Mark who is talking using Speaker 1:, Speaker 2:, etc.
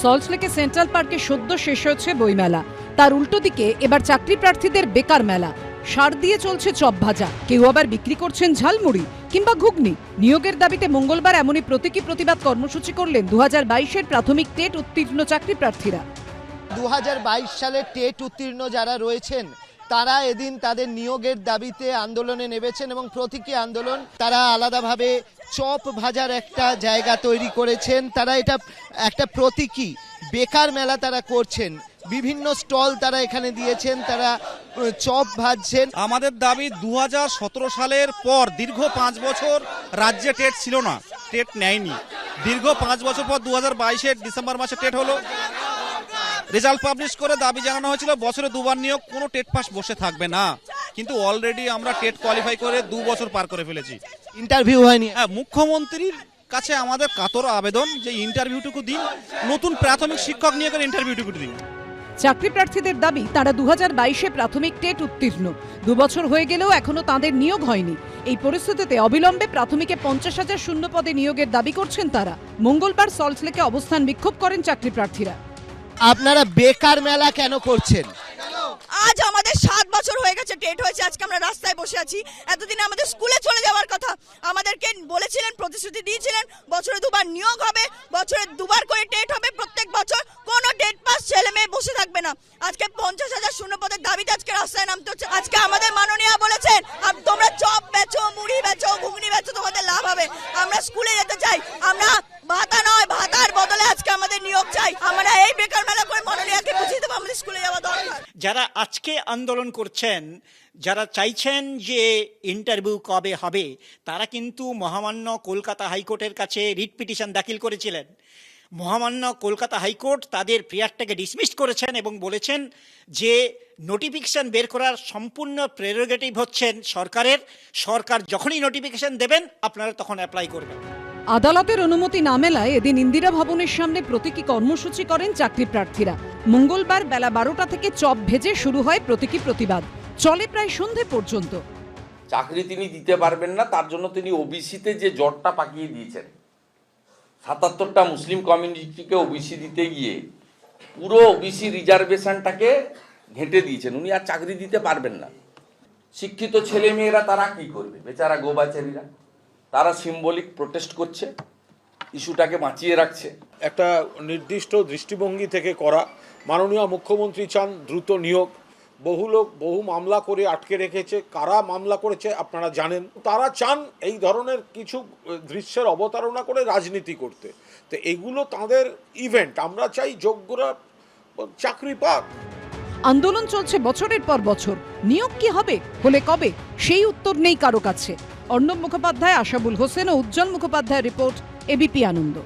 Speaker 1: সল্টলেকে central পার্কে সদ্য শেষ হয়েছে বইমেলা। তার উল্টো দিকে এবার চাকরি প্রার্থীদের বেকার মেলা। সার দিয়ে চলছে চপ ভাজা, কেউ আবার বিক্রি করছেন ঝালমুড়ি কিংবা ঘুগনি। নিয়োগের দাবিতে মঙ্গলবার এমনই প্রতীকী প্রতিবাদ কর্মসূচি করলেন 2022-এর প্রাথমিক টেট উত্তীর্ণ চাকরি প্রার্থীরা।
Speaker 2: 2022 সালের টেট উত্তীর্ণ যারা রয়েছেন তারা এদিন তাদের নিয়োগের দাবিতে আন্দোলনে নেমেছেন এবং প্রতীকী আন্দোলন। তারা আলাদাভাবে চপ ভাজার একটা জায়গা তৈরি করেছেন। তারা এটা একটা প্রতীকী বেকার মেলা তারা করছেন। বিভিন্ন স্টল তারা এখানে দিয়েছেন, তারা চপ ভাজছেন।
Speaker 3: আমাদের দাবি 2017 সালের পর দীর্ঘ 5 বছর রাজ্যে টেট ছিল না, টেট নেয়নি। দীর্ঘ 5 বছর পর 2022-এর ডিসেম্বর মাসে টেট হলো। রেজাল্ট পাবলিশ করে দাবি জানানো হয়েছিল বছরে দুবার নিয়োগ, কোনো টেট পাস বসে থাকবে না। কিন্তু অলরেডি আমরা টেট কোয়ালিফাই করে 2 বছর পার করে ফেলেছি।
Speaker 2: ইন্টারভিউ হয়নি।
Speaker 3: হ্যাঁ, মুখ্যমন্ত্রীর কাছে আমাদের কাতর আবেদন যে ইন্টারভিউটুকু দিন, নতুন প্রাথমিক শিক্ষক নিয়োগের ইন্টারভিউটুকু দিন।
Speaker 1: চাকরি প্রার্থীদের দাবি তারা 2022-এ প্রাথমিক টেট উত্তীর্ণ, 2 বছর হয়ে গেলেও এখনো তাদের নিয়োগ হয়নি। এই পরিস্থিতিতে অবিলম্বে প্রাথমিকে 50,000 শূন্য পদে নিয়োগের দাবি করছেন তারা। মঙ্গলবার সল্টলেকে অবস্থান বিক্ষোভ করেন চাকরি প্রার্থীরা।
Speaker 2: আপনারা বেকার মেলা কেন করছেন?
Speaker 4: আজ আমাদের 7 বছর হয়ে গেছে টেট হয়েছে, আজকে আমরা রাস্তায় বসে আছি। এতদিনে আমাদের স্কুলে চলে যাওয়ার কথা। আমাদেরকে বলেছিলেন, প্রতিশ্রুতি দিয়েছিলেন বছরে 2 বার নিয়োগ হবে, বছরে 2 বার করে টেট হবে, প্রত্যেক বছর কোনো টেট পাস ছেলে মেয়ে বসে থাকবে না। আজকে 50,000 শূন্য পদের দাবিতে আজকে রাস্তায় নামতে হচ্ছে। আজকে আমাদের মাননীয় বলেছেন তোমরা চপ বেচো, মুড়ি বেচো, ঘুগনি বেচো, তোমাদের লাভ হবে। আমরা স্কুলে যেতে চাই, আমরা ভাতা নয় ভাতার বদলে আজকে আমাদের নিয়োগ চাই। আমরা এই বেকার মেলা করে মাননীয়কে বুঝিয়ে দেবো আমাদের স্কুলে যাওয়া দরকার।
Speaker 5: যারা আজকে আন্দোলন করছেন, যারা চাইছেন যে ইন্টারভিউ কবে হবে, তারা কিন্তু মহামান্য কলকাতা হাইকোর্টের কাছে রিট পিটিশন দাখিল করেছিলেন। মহামান্য কলকাতা হাইকোর্ট তাদের প্রেয়ারটাকে ডিসমিস করেছেন এবং বলেছেন যে নোটিফিকেশন বের করার সম্পূর্ণ প্রেরোগেটিভ হচ্ছেন সরকারের। সরকার যখনই নোটিফিকেশন দেবেন আপনারা তখন অ্যাপ্লাই করবেন।
Speaker 1: আদালতের অনুমতি না মেলায় এদিন ইন্দিরা ভবনের সামনে প্রতীকী কর্মসূচি করেন চাকরি প্রার্থীরা। মঙ্গলবার বেলা 12টা থেকে চপ ভেজে শুরু হয় প্রতীকী প্রতিবাদ, চলে প্রায় সন্ধে পর্যন্ত।
Speaker 6: চাকরি তিনি দিতে পারবেন না, তার জন্য তিনি ওবিসিতে যে জটটা পাকিয়ে দিয়েছেন, 77টা মুসলিম কমিউনিটিকে ওবিসি দিতে গিয়ে পুরো ওবিসি রিজার্ভেশনটাকে ঘেঁটে দিয়েছেন। উনি আর চাকরি দিতে পারবেন না। শিক্ষিত ছেলে মেয়েরা তারা কি করবে? বেচারা গোবাচারীরা, তারা সিম্বলিক প্রোটেস্ট করছে, ইস্যুটাকে বাঁচিয়ে রাখছে।
Speaker 7: একটা নির্দিষ্ট দৃষ্টিভঙ্গি থেকে করা। মাননীয় মুখ্যমন্ত্রী চান দ্রুত নিয়োগ। বহু লোক বহু মামলা করে আটকে রেখেছে। কারা মামলা করেছে আপনারা জানেন। তারা চান এই ধরনের কিছু দৃশ্যের অবতারণা করে রাজনীতি করতে। তো এগুলো তাদের ইভেন্ট। আমরা চাই যোগ্যরা চাকরি পাক।
Speaker 1: আন্দোলন চলছে বছরের পর বছর, নিয়োগ কি হবে, হলে কবে, সেই উত্তর নেই কারো কাছে। অর্ণব মুখোপাধ্যায়, আশাবুল হোসেন ও উজ্জ্বল মুখোপাধ্যায়ের রিপোর্ট, এবিপি আনন্দ।